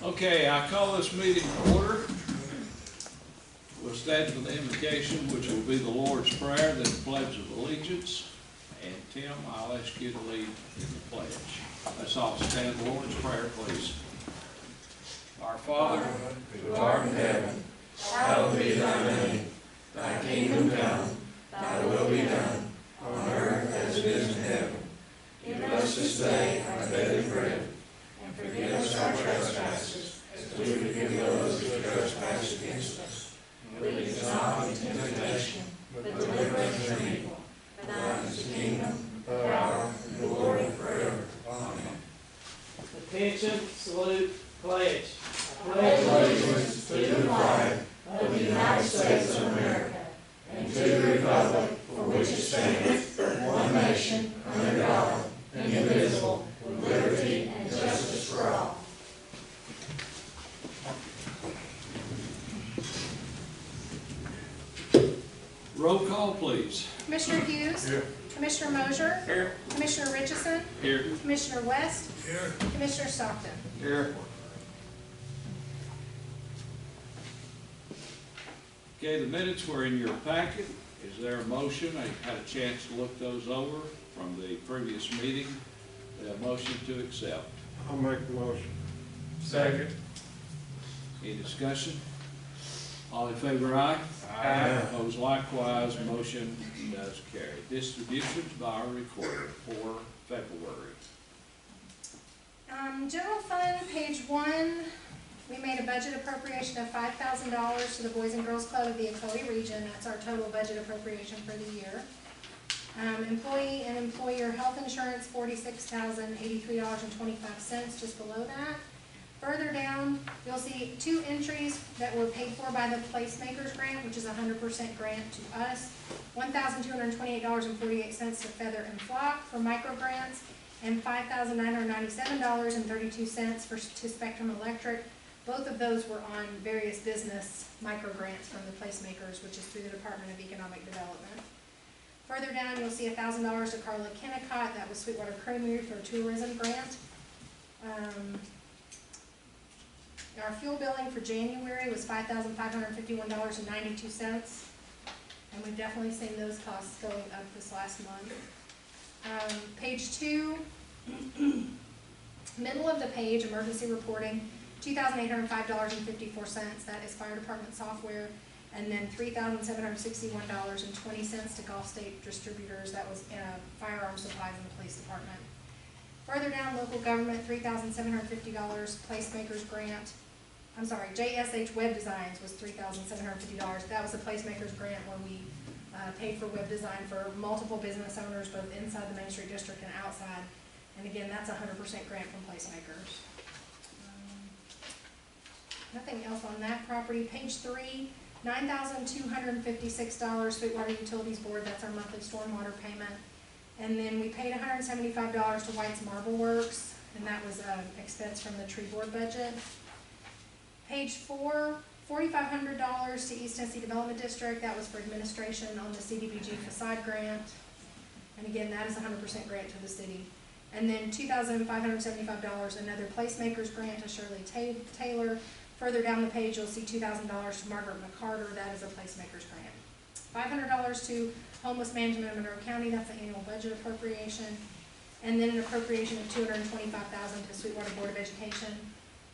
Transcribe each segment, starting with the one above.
Okay, I call this meeting to order. We'll stand for the invocation, which will be the Lord's Prayer, then the Pledge of Allegiance. And Tim, I'll ask you to lead in the pledge. Let's all stand the Lord's Prayer, please. Our Father, who art in heaven, hallowed be thy name. Thy kingdom come, thy will be done, on earth as it is in heaven. Give us this day our daily bread, and forgive us our trespasses, as we forgive those who trespass against us. Lead us not into temptation, but deliver us from evil. For thine is the kingdom, the power, and the glory forever. Amen. Attention, salute, pledge. I pledge allegiance to the flag of the United States of America, and to the republic for which it stands, one nation, under God, indivisible, with liberty and justice for all. Roll call, please. Commissioner Hughes. Here. Commissioner Mosier. Here. Commissioner Richardson. Here. Commissioner West. Here. Commissioner Stockton. Here. Okay, the minutes were in your packet. Is there a motion? I had a chance to look those over from the previous meeting. A motion to accept. I'll make the motion. Second. Any discussion? All in favor, aye? Aye. Opposed likewise, motion does carry. Distributions by our recorder for February. General fund, page 1, we made a budget appropriation of $5,000 to the Boys and Girls Club of the Ocoee region. That's our total budget appropriation for the year. Employee and employer health insurance, $46,083.25, just below that. Further down, you'll see 2 entries that were paid for by the Placemakers grant, which is a 100% grant to us. $1,228.48 to Feather and Flock for micro grants, and $5,997.32 to Spectrum Electric. Both of those were on various business micro grants from the Placemakers, which is through the Department of Economic Development. Further down, you'll see $1,000 to Carla Kennicott. That was Sweetwater Creamery for a tourism grant. Our fuel billing for January was $5,551.92, and we've definitely seen those costs going up this last month. Page 2, middle of the page, emergency reporting, $2,805.54. That is fire department software, and then $3,761.20 to Gulf State Distributors. That was firearm supplies in the police department. Further down, local government, $3,750 Placemakers grant. I'm sorry, JSH Web Designs was $3,750. That was a Placemakers grant where we paid for web design for multiple business owners, both inside the Main Street District and outside. And again, that's a 100% grant from Placemakers. Nothing else on that property. Page 3, $9,256 Sweetwater Utilities Board. That's our monthly stormwater payment. And then we paid $175 to White's Marble Works, and that was an expense from the tree board budget. Page 4, $4,500 to East Tennessee Development District. That was for administration on the CDBG facade grant. And again, that is a 100% grant to the city. And then $2,575, another Placemakers grant to Shirley Taylor. Further down the page, you'll see $2,000 to Margaret McCarter. That is a Placemakers grant. $500 to Homeless Management of Monroe County. That's an annual budget appropriation. And then an appropriation of $225,000 to Sweetwater Board of Education,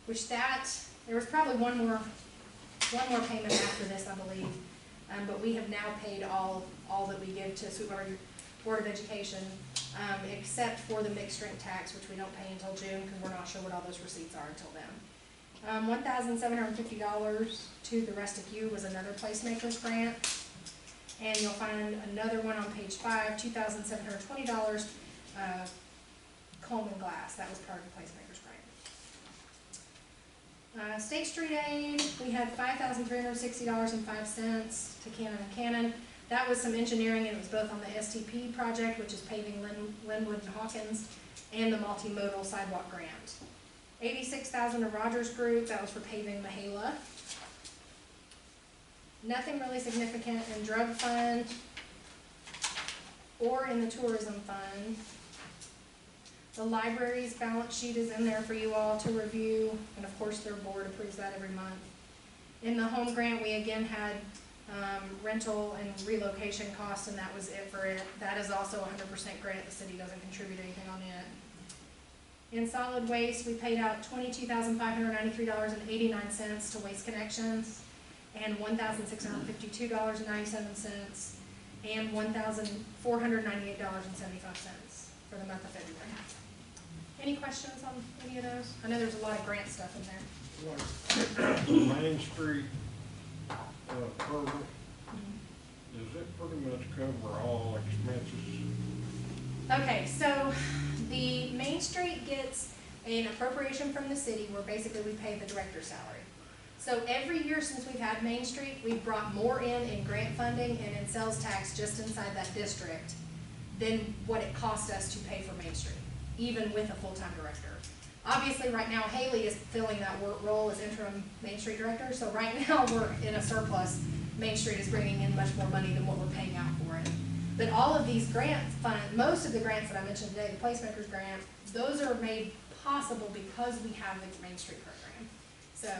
which there was probably one more payment after this, I believe. But we have now paid all that we give to Sweetwater Board of Education, except for the mixed drink tax, which we don't pay until June because we're not sure what all those receipts are until then. $1,750 to the Rest of You was another Placemakers grant. And you'll find another one on page 5, $2,720, Coleman Glass. That was part of the Placemakers grant. State Street Aid, we had $5,360.05 to Cannon & Cannon. That was some engineering, and it was both on the STP project, which is paving Linwood and Hawkins, and the multimodal sidewalk grant. $86,000 to Rogers Group. That was for paving Mahala. Nothing really significant in drug fund or in the tourism fund. The library's balance sheet is in there for you all to review, and of course their board approves that every month. In the home grant, we again had rental and relocation costs, and that was it for it. That is also 100% grant. The city doesn't contribute anything on it. In solid waste, we paid out $22,593.89 to Waste Connections, and $1,652.97, and $1,498.75 for the month of February. Any questions on any of those? I know there's a lot of grant stuff in there. Main Street, program, does it pretty much cover all expenses? Okay, so the Main Street gets an appropriation from the city where basically we pay the director's salary. So every year since we've had Main Street, we've brought more in grant funding and in sales tax just inside that district than what it cost us to pay for Main Street, even with a full-time director. Obviously, right now, Haley is filling that role as interim Main Street director, so right now we're in a surplus. Main Street is bringing in much more money than what we're paying out for it. But all of these grant funds, most of the grants that I mentioned today, the Placemakers grant, those are made possible because we have the Main Street program. So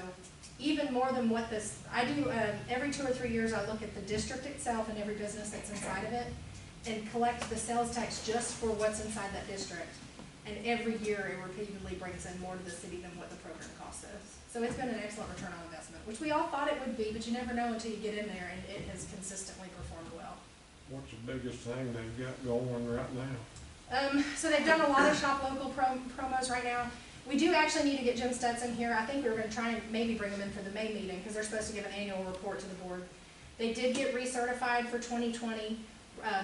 even more than what this, I do every 2 or 3 years, I look at the district itself and every business that's inside of it and collect the sales tax just for what's inside that district. And every year it repeatedly brings in more to the city than what the program costs us. So it's been an excellent return on investment, which we all thought it would be, but you never know until you get in there, and it has consistently performed well. What's the biggest thing they've got going right now? So they've done a lot of shop local promos right now. We do actually need to get Jim Stetson here. I think we were going to try and maybe bring him in for the May meeting because they're supposed to give an annual report to the board. They did get recertified for 2020.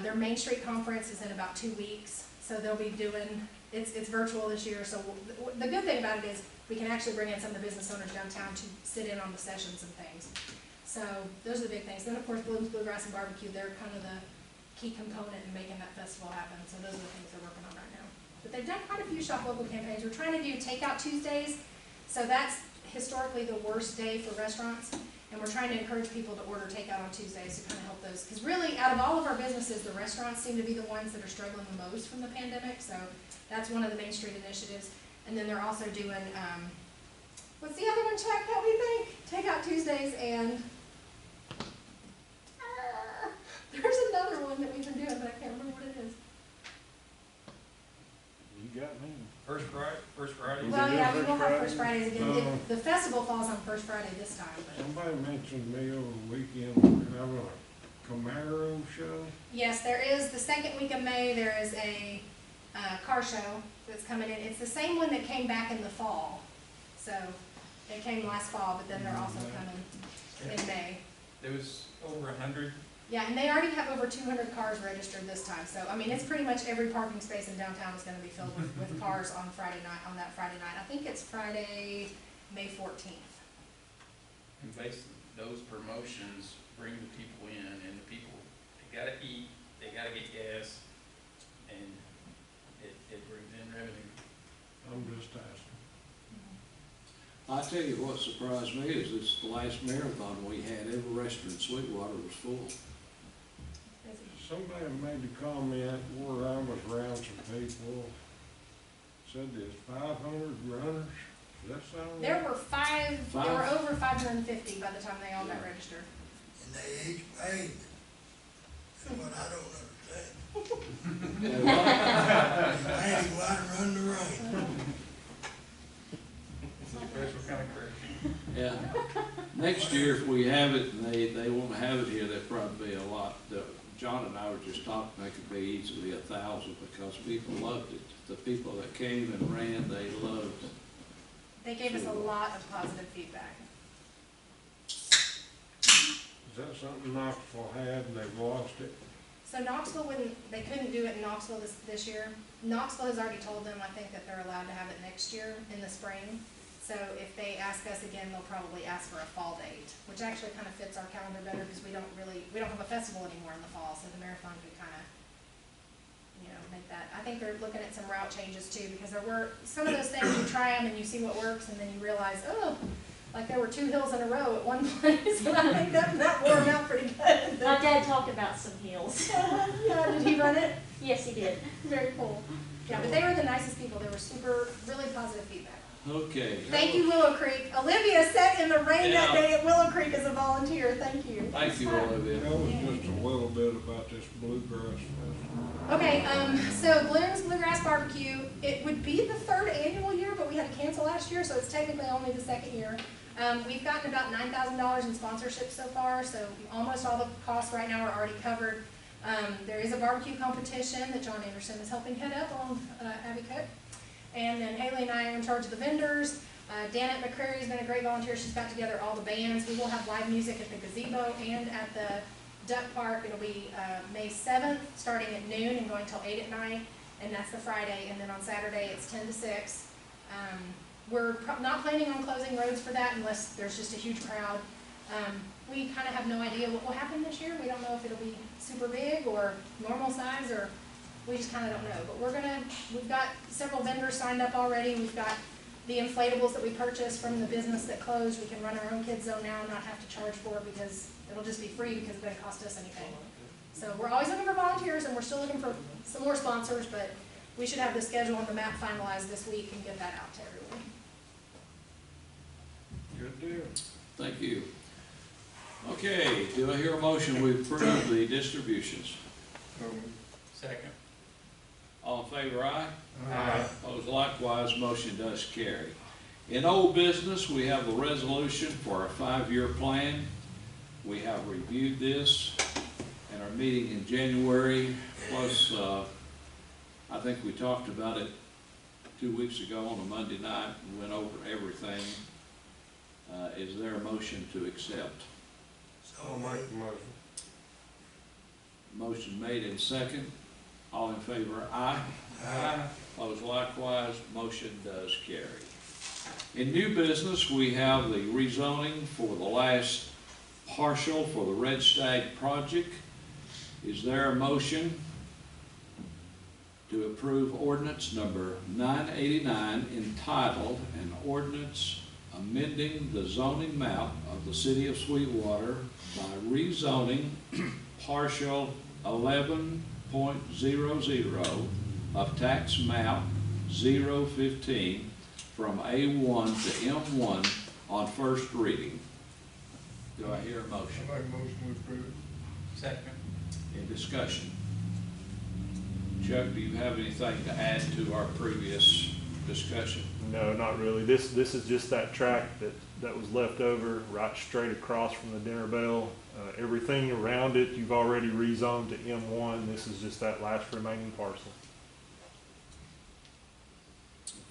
Their Main Street conference is in about 2 weeks, so they'll be doing. It's virtual this year, so the good thing about it is we can actually bring in some of the business owners downtown to sit in on the sessions and things. So those are the big things. Then of course Bloom's Bluegrass and Barbecue, they're kind of the key component in making that festival happen. So those are the things they're working on right now. But they've done quite a few shop local campaigns. We're trying to do Takeout Tuesdays, so that's historically the worst day for restaurants. And we're trying to encourage people to order takeout on Tuesdays to kind of help those. Because really, out of all of our businesses, the restaurants seem to be the ones that are struggling the most from the pandemic. So that's one of the Main Street initiatives. And then they're also doing, what's the other one, Chuck, help me think? Takeout Tuesdays and, there's another one that we've been doing, but I can't remember what it is. You got me. First Friday? Well, it yeah, we First will have Friday? First Fridays again. The festival falls on First Friday this time. But Somebody mentioned to me over the weekend, we're having a Camaro show. yes, there is, the second week of May, there is a car show that's coming in. It's the same one that came back in the fall. So it came last fall, but then they're also coming in May. There was over 100. Yeah, and they already have over 200 cars registered this time. So, I mean, it's pretty much every parking space in downtown is going to be filled with cars on Friday night, on that Friday night. I think it's Friday, May 14th. And basically, those promotions bring the people in, and the people, they gotta eat, they gotta get gas, and it brings in revenue. I'm just asking. I tell you what surprised me is this last marathon we had, every restaurant in Sweetwater was full. Somebody made the comment where I was around some people, said there's 500 runners. Does that sound right? There were there were over 550 by the time they all got registered. And they each paid. That's what I don't understand. They what? Paid why run the race. It's a special kind of crazy. Yeah. Next year, if we have it, and they want to have it here, there'll probably be a lot. John and I were just talking, they could be easily 1,000 because people loved it. The people that came and ran, they loved it. They gave us a lot of positive feedback. Is that something Knoxville had and they've lost it? So Knoxville they couldn't do it in Knoxville this year. Knoxville has already told them, I think, that they're allowed to have it next year in the spring. So if they ask us again, they'll probably ask for a fall date, which actually kind of fits our calendar better because we don't have a festival anymore in the fall, so the marathon could kind of, make that. I think they're looking at some route changes too, because there were some of those things, you try them and you see what works, and then you realize, oh, like there were 2 hills in a row at one place, and I think that wore them out pretty good. My dad talked about some hills. Yeah, did he run it? Yes, he did. Very cool. Yeah, but they were the nicest people. They were super, really positive feedback. Okay. Thank you, Willow Creek. Olivia sat in the rain that Yeah. day at Willow Creek as a volunteer. Thank you. Thank you, Olivia. Tell us just a little bit about this bluegrass festival. Okay, so Bloom's Bluegrass Barbecue, it would be the 3rd annual year, but we had to cancel last year, so it's technically only the 2nd year. We've gotten about $9,000 in sponsorship so far, so almost all the costs right now are already covered. There is a barbecue competition that John Anderson is helping head up on Abbey Cook. And then Haley and I are in charge of the vendors. Danette McCreary has been a great volunteer. She's got together all the bands. We will have live music at the gazebo and at the Duck Park. It'll be May 7th, starting at noon and going till 8 at night. And that's the Friday. And then on Saturday, it's 10 to 6. We're not planning on closing roads for that unless there's just a huge crowd. We kind of have no idea what will happen this year. We don't know if it'll be super big or normal size, or we just kind of don't know. But we've got several vendors signed up already. We've got the inflatables that we purchased from the business that closed. We can run our own kids zone now and not have to charge for it because it'll just be free because it doesn't cost us anything. So we're always looking for volunteers, and we're still looking for some more sponsors, but we should have the schedule and the map finalized this week and get that out to everyone. Good deal. Thank you. Okay, do I hear a motion we approve the distributions? Second. All in favor, aye? Aye. Opposed likewise, motion does carry. In old business, we have the resolution for our 5-year plan. We have reviewed this in our meeting in January, plus I think we talked about it 2 weeks ago on a Monday night and went over everything. Is there a motion to accept? I'll make the motion. Motion made and second. All in favor, aye? Aye. Opposed likewise, motion does carry. In new business, we have the rezoning for the last partial for the Red Stag project. Is there a motion to approve ordinance number 989 entitled an ordinance amending the zoning map of the city of Sweetwater by rezoning partial 11.00 of tax map 015 from A1 to M1 on first reading? Do I hear a motion? I make a motion to approve it. Second. Any discussion? Chuck, do you have anything to add to our previous discussion? No, not really. This is just that track that was left over right straight across from the dinner bell. Everything around it, you've already rezoned to M1. This is just that last remaining parcel.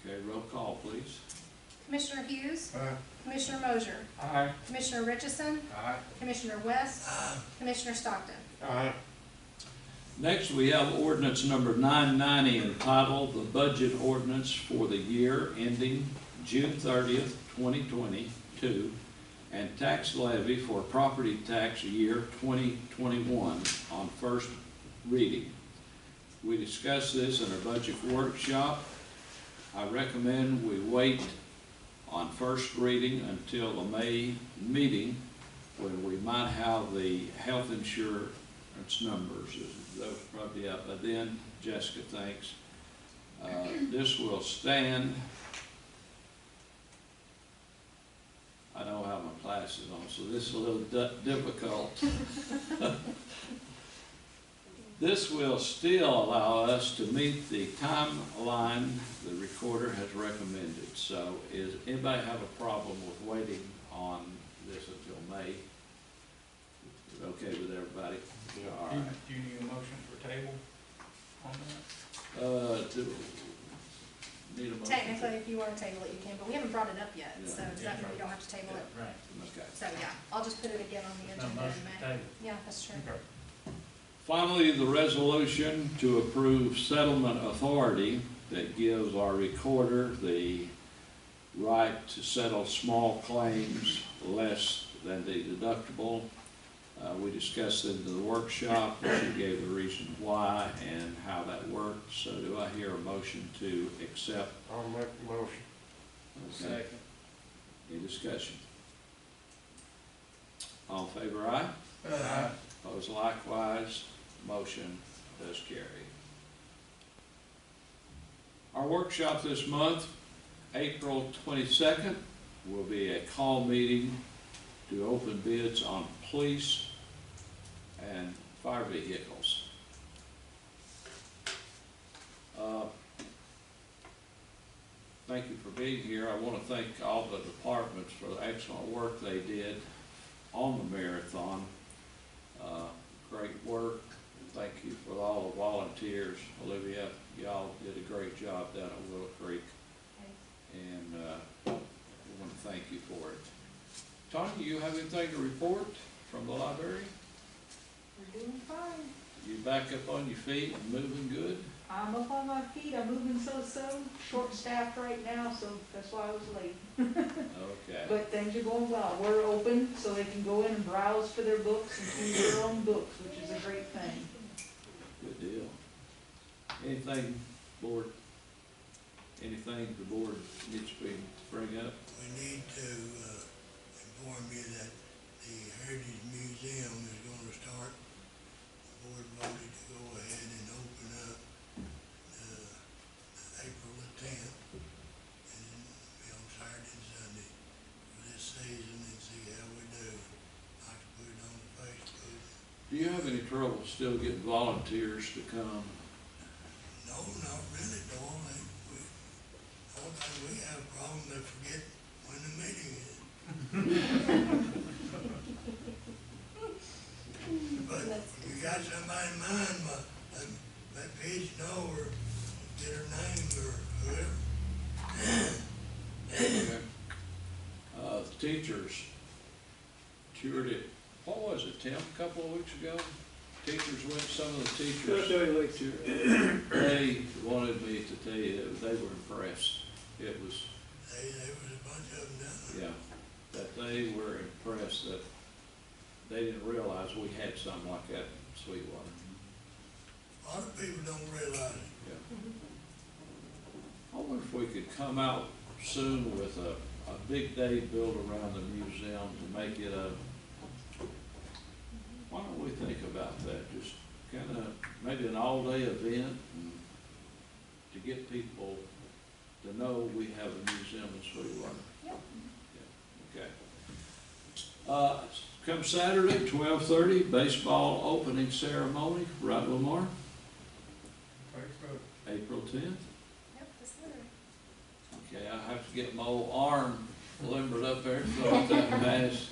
Okay, roll call, please. Commissioner Hughes, Aye. Commissioner Mosier, Aye. Commissioner Richardson, Aye. Commissioner West, Commissioner Stockton. Aye. Next, we have ordinance number 990 entitled the budget ordinance for the year ending June 30th, 2022, and tax levy for property tax year 2021 on first reading. We discussed this in our budget workshop. I recommend we wait on first reading until the May meeting when we might have the health insurance numbers. Those probably up by then, Jessica thinks. This will stand. I don't have my glasses on, so this is a little difficult. This will still allow us to meet the timeline the recorder has recommended. So is anybody have a problem with waiting on this until May? Okay with everybody? All right. Do you need a motion for table on that? Need a motion? Technically, if you want to table it, you can, but we haven't brought it up yet, Yeah. so does that mean you don't have to table it? Right. Okay. So, yeah, I'll just put it again on the No agenda motion in for May. table. Yeah, that's true. Okay. Finally, the resolution to approve settlement authority that gives our recorder the right to settle small claims less than the deductible. We discussed it in the workshop, and she gave the reason why and how that worked. So do I hear a motion to accept? I'll make the motion. Okay. Any discussion? All in favor, aye? Aye. Opposed likewise, motion does carry. Our workshop this month, April 22nd, will be a call meeting to open bids on police and fire vehicles. Thank you for being here. I want to thank all the departments for the excellent work they did on the marathon. Great work. Thank you for all the volunteers. Olivia, y'all did a great job down at Willow Creek. And we want to thank you for it. Tony, do you have anything to report from the library? We're doing fine. You back up on your feet and moving good? I'm up on my feet, I'm moving so-so, short-staffed right now, so that's why I was late. Okay. But things are going well. We're open, so they can go in and browse for their books and choose their own books, which is a great thing. Good deal. Anything, board? Anything the board needs to bring up? We need to inform you that the Heritage Museum is gonna start. The board voted to go ahead and open up April the 10th, and then be on Saturday and Sunday for this season and see how we do. I can put it on the Facebook. Do you have any trouble still getting volunteers to come? No, not really, Dawn. We have a problem, they forget when the meeting is. But if you got somebody in mind, let Paige know or get her name or whoever. Okay. Teachers toured it, what was it, Tim, a couple of weeks ago? Teachers went, some of the teachers, they wanted me to tell you that they were impressed. It was, There was a bunch of them down there. yeah, that they were impressed that they didn't realize we had something like that in Sweetwater. A lot of people don't realize it. Yeah. I wonder if we could come out soon with a big day built around the museum to make it a, why don't we think about that? Just kind of maybe an all-day event and to get people to know we have a museum in Sweetwater. Yep. Yeah, okay. Come Saturday, 12:30, baseball opening ceremony, right, Lamar? April 10th. Yep, this Saturday. Okay, I have to get my old arm limbered up there, throw out that pass.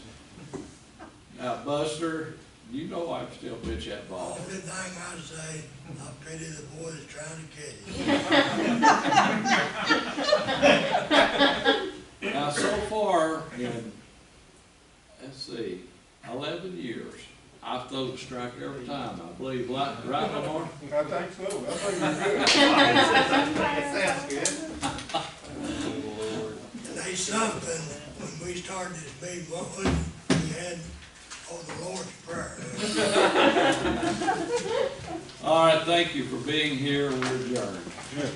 Now, Buster, you know I can still pitch that The ball. only thing I say, I pity the boy that's trying to catch it. Now, so far, in, let's see, 11 years, I've thrown a strike every time, I believe, right, Lamar? I think so, I think you're good. Sounds good. And they something, when we started this big one, we had, the Lord's Prayer. All right, thank you for being here, we're adjourned. Yeah.